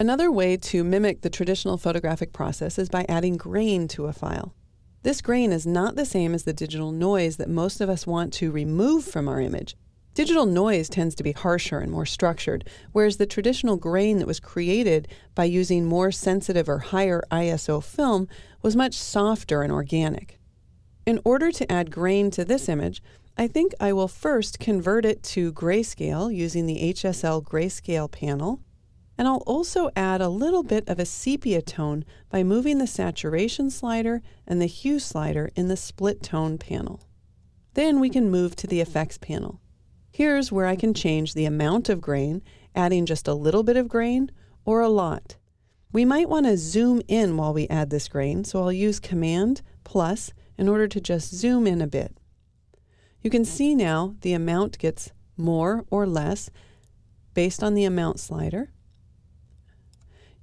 Another way to mimic the traditional photographic process is by adding grain to a file. This grain is not the same as the digital noise that most of us want to remove from our image. Digital noise tends to be harsher and more structured, whereas the traditional grain that was created by using more sensitive or higher ISO film was much softer and organic. In order to add grain to this image, I think I will first convert it to grayscale using the HSL grayscale panel, and I'll also add a little bit of a sepia tone by moving the saturation slider and the hue slider in the split tone panel. Then we can move to the effects panel. Here's where I can change the amount of grain, adding just a little bit of grain or a lot. We might want to zoom in while we add this grain, so I'll use Command plus in order to just zoom in a bit. You can see now the amount gets more or less based on the amount slider.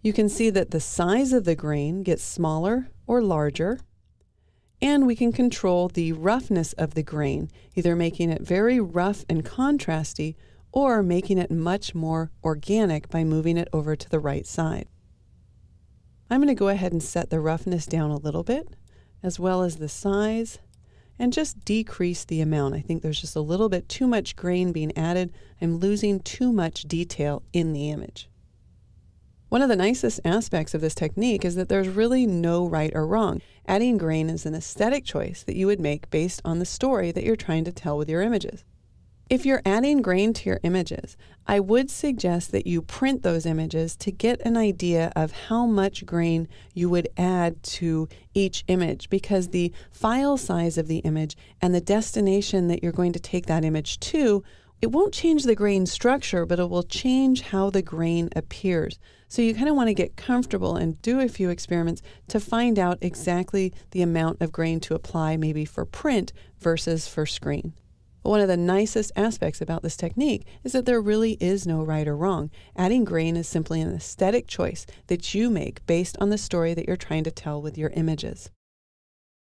You can see that the size of the grain gets smaller or larger. And we can control the roughness of the grain, either making it very rough and contrasty or making it much more organic by moving it over to the right side. I'm going to go ahead and set the roughness down a little bit, as well as the size, and just decrease the amount. I think there's just a little bit too much grain being added. I'm losing too much detail in the image. One of the nicest aspects of this technique is that there's really no right or wrong. Adding grain is an aesthetic choice that you would make based on the story that you're trying to tell with your images. If you're adding grain to your images, I would suggest that you print those images to get an idea of how much grain you would add to each image, because the file size of the image and the destination that you're going to take that image to, it won't change the grain structure, but it will change how the grain appears. So you kind of want to get comfortable and do a few experiments to find out exactly the amount of grain to apply, maybe for print versus for screen. But one of the nicest aspects about this technique is that there really is no right or wrong. Adding grain is simply an aesthetic choice that you make based on the story that you're trying to tell with your images.